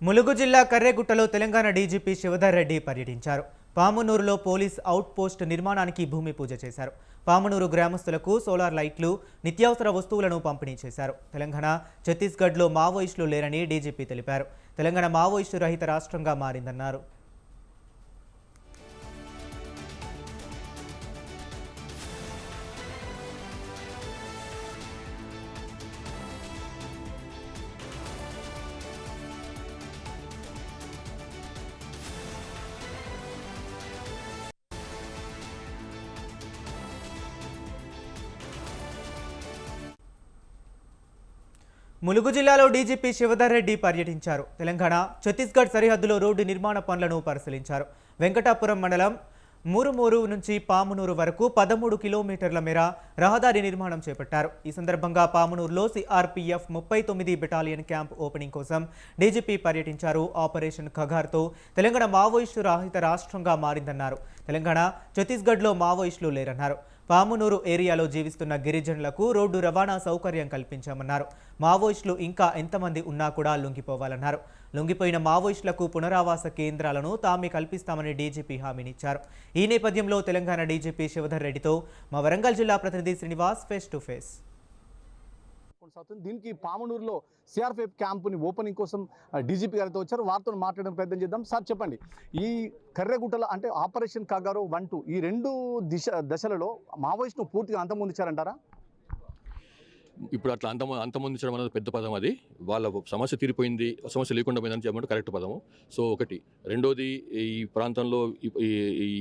ములుగు జిల్లా కర్రెగుట్టలో తెలంగాణ డీజీపీ శివధర్ రెడ్డి పర్యటించారు. పామునూరులో police out post నిర్మాణానికి భూమి పూజ చేశారు. పామునూరు గ్రామస్తులకు సోలార్ లైట్లు, నిత్యావసర వస్తువులను పంపిణీ చేశారు. తెలంగాణ, ఛత్తీస్గఢ్లో మావోయిస్టులు లేరని డీజీపీ తెలిపారు. తెలంగాణ మావోయిస్టు రహిత రాష్ట్రంగా మారిందన్నారు. ములుగు జిల్లాలో డీజీపీ శివధర్ రెడ్డి పర్యటించారు. తెలంగాణ, ఛత్తీస్గఢ్ సరిహద్దులో రోడ్డు నిర్మాణ పనులను పరిశీలించారు. వెంకటాపురం మండలం మూరుమూరు నుంచి పామునూరు వరకు 13 కిలోమీటర్ల మేర రహదారి నిర్మాణం చేపట్టారు. ఈ సందర్భంగా పామునూరులో సిఆర్పీఎఫ్ 39 బెటాలియన్ క్యాంప్ ఓపెనింగ్ కోసం డీజీపీ పర్యటించారు. ఆపరేషన్ ఖగార్తో తెలంగాణ మావోయిస్టు రహిత రాష్ట్రంగా మారిందన్నారు. తెలంగాణ, ఛత్తీస్గఢ్లో మావోయిస్టులు లేరన్నారు. పామునూరు ఏరియాలో జీవిస్తున్న గిరిజనులకు రోడ్డు రవాణా సౌకర్యం కల్పించామన్నారు. మావోయిస్టులు ఇంకా ఎంతమంది ఉన్నా కూడా లొంగిపోవాలన్నారు. లొంగిపోయిన మావోయిస్టులకు పునరావాస కేంద్రాలను తామే కల్పిస్తామని డీజీపీ హామీనిచ్చారు. ఈ నేపథ్యంలో తెలంగాణ డీజీపీ శివధర్ రెడ్డితో మా వరంగల్ జిల్లా ప్రతినిధి శ్రీనివాస్ ఫేస్ టు ఫేస్. దీనికి పామునూరులో సిఆర్పీఎఫ్ క్యాంపుని ఓపెనింగ్ కోసం డీజీపీ గారితో వచ్చారు. వారితో మాట్లాడడం ప్రయత్నం చేద్దాం. సార్ చెప్పండి, ఈ కర్రెగుట్టల అంటే ఆపరేషన్ కాగారో 1, 2 ఈ 2 దశలలో మావోయిస్టును పూర్తిగా అంతమొందించారంటారా? ఇప్పుడు అట్లా అంతమొందించడం అనేది పెద్ద పదం. అది వాళ్ళ సమస్య తీరిపోయింది, సమస్య లేకుండా పోయిందని చెప్పడం కరెక్ట్ పదము. సో ఒకటి. రెండోది, ఈ ప్రాంతంలో ఈ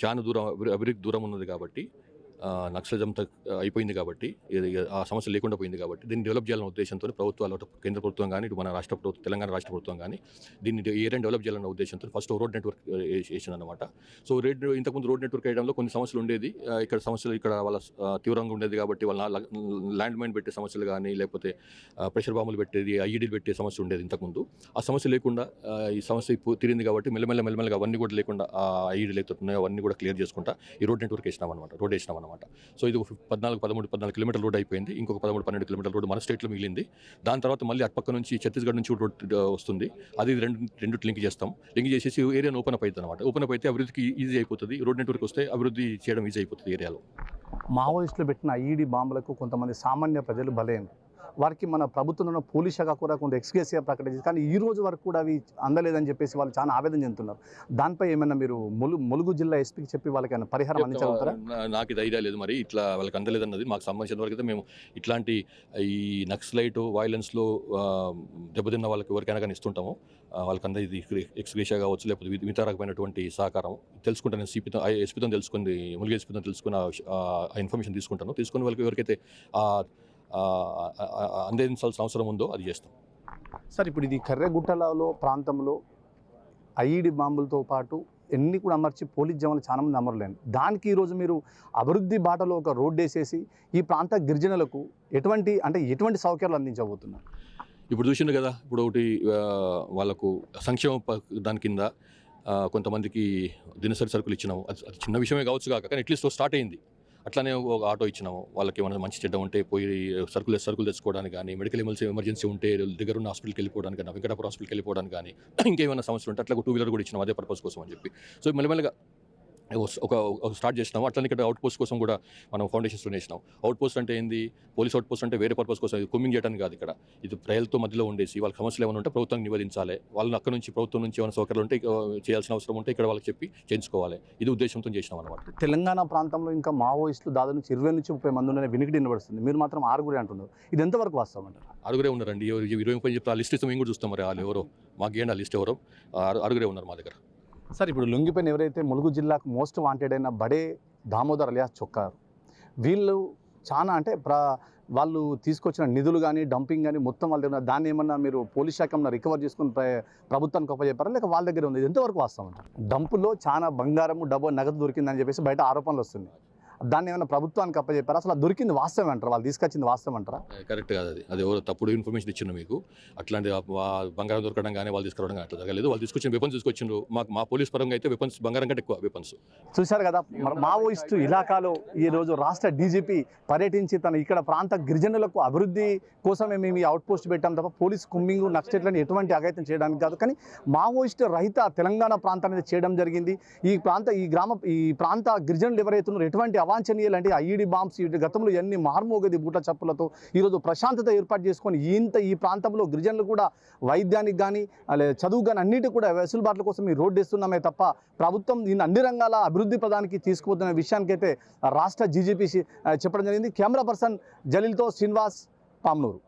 చాలా దూరం అభివృద్ధి దూరం ఉన్నది కాబట్టి, నక్సలిజం అయిపోయింది కాబట్టి, ఆ సమస్య లేకుండా పోయింది కాబట్టి దీన్ని డెవలప్ చేయాలనే ఉద్దేశంతో ప్రభుత్వాలు, కేంద్ర ప్రభుత్వం కానీ, ఇటు మన రాష్ట్ర ప్రభుత్వం, తెలంగాణ రాష్ట్ర ప్రభుత్వం కానీ దీన్ని ఏరియాని డెవలప్ చేయాలన్న ఉద్దేశంతో ఫస్ట్ రోడ్ నెట్వర్క్ వేసిందన్నమాట. సో ఇంతకుముందు రోడ్ నెట్వర్క్ వేయడంలో కొన్ని సమస్యలు ఉండేది. ఇక్కడ సమస్యలు ఇక్కడ వాళ్ళ తీవ్రంగా ఉండేది కాబట్టి వాళ్ళ ల్యాండ్ మైన్ పెట్టే సమస్యలు కానీ, లేకపోతే ప్రెషర్ బాంబులు పెట్టేది, ఐఈడీలు పెట్టే సమస్య ఉండేది ఇంతకుముందు. ఆ సమస్య లేకుండా ఈ సమస్య తీరింది కాబట్టి మెల్లమెల్లగా అవన్నీ కూడా లేకుండా, ఆ ఐఈడీ లేకపోతున్నాయో అవన్నీ కూడా క్లియర్ చేసుకుంటా ఈ రోడ్ నెట్వర్క్ వేసినామన్నమాట, రోడ్ వేసినామన్నమాట. సో ఇది 14 కిలోమీటర్ రోడ్ అయిపోయింది. ఇంకొక 13-12 కిలోమీటర్ రోడ్ మన స్టేట్లో మిగిలింది. దాని తర్వాత మళ్ళీ అటుపక్క నుంచి ఛత్తీస్గఢ్ నుంచి రోడ్ వస్తుంది. అది రెండు లింక్ చేస్తాం. లింక్ చేసేసి ఏరియాను ఓపెన్ అప్ అవుతుంది అనమాట. ఓపెన్ అప్ అయితే అభివృద్ధికి ఈజీ అయిపోతుంది. రోడ్ నెట్వర్క్ వస్తే అభివృద్ధి చేయడం ఈజీ అయిపోతుంది ఏరియాలో. మావోయిస్టులు పెట్టిన ఐఈడీ బాంబులకు కొంతమంది సామాన్య ప్రజలు బలైన వారికి మన ప్రభుత్వంలో పోలీస్ శాఖ కూడా కొంత ఎక్స్గ్రేషియా ప్రకటించింది. కానీ ఈ రోజు వరకు కూడా అవి అందలేదని చెప్పేసి వాళ్ళు చాలా ఆవేదన చెందుతున్నారు. దానిపై ఏమైనా మీరు ములుగు జిల్లా ఎస్పీకి చెప్పి వాళ్ళకి ఏమైనా పరిహారం అందించగలుగుతారా? నాకు ఇది ఐడియా లేదు. మరి ఇట్లా వాళ్ళకి అందలేదన్నది మాకు సంబంధించిన వరకు అయితే మేము ఇట్లాంటి ఈ నక్సలైట్ వైలెన్స్లో దెబ్బతిన్న వాళ్ళకి ఎవరికైనా కానీ ఇస్తుంటాము. వాళ్ళకందరూ ఇది ఎక్స్గ్రేషియా కావచ్చు, లేకపోతే మిగతా రకమైనటువంటి సహకారం తెలుసుకుంటాను. ఎస్పీతో తెలుసుకుని, ములుగు ఎస్పీతో తెలుసుకుని ఆ ఇన్ఫర్మేషన్ తీసుకుని వాళ్ళకి ఎవరికైతే అందించాల్సిన అవసరం ఉందో అది చేస్తాం. సార్, ఇప్పుడు ఇది కర్రెగుట్టలలో ప్రాంతంలో ఐఈడీ బాంబులతో పాటు ఎన్ని కూడా అమర్చి పోలీస్ జవాన్లు చాలా మంది అమరలేను. దానికి ఈరోజు మీరు అభివృద్ధి బాటలో ఒక రోడ్డు వేసేసి ఈ ప్రాంత గిరిజనులకు ఎటువంటి సౌకర్యాలు అందించబోతున్నారు? ఇప్పుడు చూసిండు కదా, ఇప్పుడు ఒకటి వాళ్ళకు సంక్షేమ దాని కింద కొంతమందికి దినసరి సరుకులు ఇచ్చినాము. అది చిన్న విషయమే కావచ్చు కాక, కానీ అట్లీస్ట్ స్టార్ట్ అయింది. అట్లానే ఒక ఆటో ఇచ్చినాము. వాళ్ళకి ఏమైనా మంచి చెడ్డ ఉంటే పోయి సరుకులు తెచ్చుకోవడానికి కానీ, మెడికల్ ఎమర్జెన్సీ ఉంటే దగ్గరున్న హాస్పిటల్కి వెళ్ళిపోవడానికి కానీ, వెంకటాపురం హాస్పిటల్కి వెళ్ళిపోవడానికి కానీ, ఇంకేమైనా సమస్యలు ఉంటే అట్లా 2 వీలర్ కూడా ఇచ్చినాం అదే పర్పస్ కోసం అని చెప్పి. సో మెల్లమెల్లగా ఒక స్టార్ట్ చేసినాము. అట్లనే ఇక్కడ అవుట్ పోస్ట్ కోసం కూడా మనం ఫౌండేషన్స్ వేసినాం. అవుట్ పోస్ట్ అంటే ఏంది? పోలీస్ అవుట్ పోస్ట్ అంటే వేరే పర్పస్ కోసం, కొమ్మింగ్ చేయడానికి కాదు. ఇక్కడ ఇది ప్రజలతో మధ్యలో ఉండేసి వాళ్ళ సమస్యలు ఏమైనా ఉంటే ప్రభుత్వం నివేదించాలి. వాళ్ళని అక్కడ నుంచి ప్రభుత్వం నుంచి ఏమైనా సౌకర్యాలు ఉంటే చేయాల్సిన అవసరం ఉంటే ఇక్కడ వాళ్ళకి చెప్పి చేయించుకోవాలి. ఇది ఉద్దేశంతో చేసినాం అనమాట. తెలంగాణ ప్రాంతంలో ఇంకా మావోయిస్టులు దాదాపు నుంచి 20 నుంచి 30 మంది ఉన్న వినికిడి వినబడుతుంది. మీరు మాత్రం 6 అంటున్నారు. ఇది ఎంతవరకు వాస్తవమంటారు? 6 ఉన్నారండి. 20 చెప్తే ఆ లిస్ట్ ఇస్తాం, మేము కూడా చూస్తాం. మరి వాళ్ళు ఎవరో మాకు ఏంటి ఆ లిస్ట్ ఎవరో 6 ఉన్నారు మా దగ్గర. సార్, ఇప్పుడు లొంగిపోయిన ఎవరైతే ములుగు జిల్లాకు మోస్ట్ వాంటెడ్ అయిన బడే దామోదర్ అలియాస్ చొక్కారు, వీళ్ళు చాలా వాళ్ళు తీసుకొచ్చిన నిధులు కానీ, డంపింగ్ కానీ మొత్తం వాళ్ళ దగ్గర, దాన్ని ఏమన్నా మీరు పోలీస్ శాఖ రికవర్ చేసుకుని ప్రభుత్వానికి చెప్పారా, లేక వాళ్ళ దగ్గర ఉంది? ఎంతవరకు వాస్తవం? డంపులో చాలా బంగారము, డబ్బు, నగదు దొరికిందని చెప్పేసి బయట ఆరోపణలు వస్తున్నాయి. దాన్ని ఏమైనా ప్రభుత్వానికి అప్పచెప్పారా? అసలు అది దొరికింది వాస్తవం అంటారా? వాళ్ళు తీసుకొచ్చింది వాస్తవం అంటారా? కరెక్ట్ కాదు అది. అది ఎవరో తప్పుడు ఇన్ఫర్మేషన్ ఇచ్చిండ్రు మీకు. అట్లాంటి బంగారం దొరకడం కానీ వాళ్ళు తీసుకురావడం కానీ అట్లా జరగలేదు. వాళ్ళు తీసుకొచ్చిన వెపన్స్ తీసుకొచ్చిండ్రు. మా పోలీస్ పరంగా అయితే వెపన్స్ బంగారం కంటే ఎక్కువ వెపన్స్. చూశారు కదా, మావోయిస్టు ఇలాకాలో ఈరోజు రాష్ట్ర డీజీపీ పర్యటించి తన ఇక్కడ ప్రాంత గిరిజనులకు అభివృద్ధి కోసమే మేము ఈ అవుట్ పోస్ట్ పెట్టాం తప్ప పోలీస్ కుమ్మింగ్ నక్సలైట్లను ఎటువంటి అఘాయితం చేయడానికి కాదు. కానీ మావోయిస్టు రహిత తెలంగాణ ప్రాంతాన్ని చేయడం జరిగింది. ఈ ప్రాంత గిరిజనులు ఎవరైతే ఉన్నారో ఎటువంటి అవాంఛనీయాలు అంటే ఐఈడి బాంబ్స్ గతంలో ఎన్ని మార్మోగది బూట చప్పులతో ఈరోజు ప్రశాంతత ఏర్పాటు చేసుకొని ఈ ప్రాంతంలో గిరిజనులు కూడా వైద్యానికి కానీ చదువు కానీ అన్నిటి కూడా వెసులుబాట్ల కోసం ఈ రోడ్డు వేస్తున్నామే తప్ప ప్రభుత్వం దీన్ని అన్ని రంగాల అభివృద్ధి పదానికి తీసుకుపోతున్న విషయానికైతే రాష్ట్ర డీజీపీ చెప్పడం జరిగింది. కెమెరా పర్సన్ జలీల్తో శ్రీనివాస్, పామ్నూరు.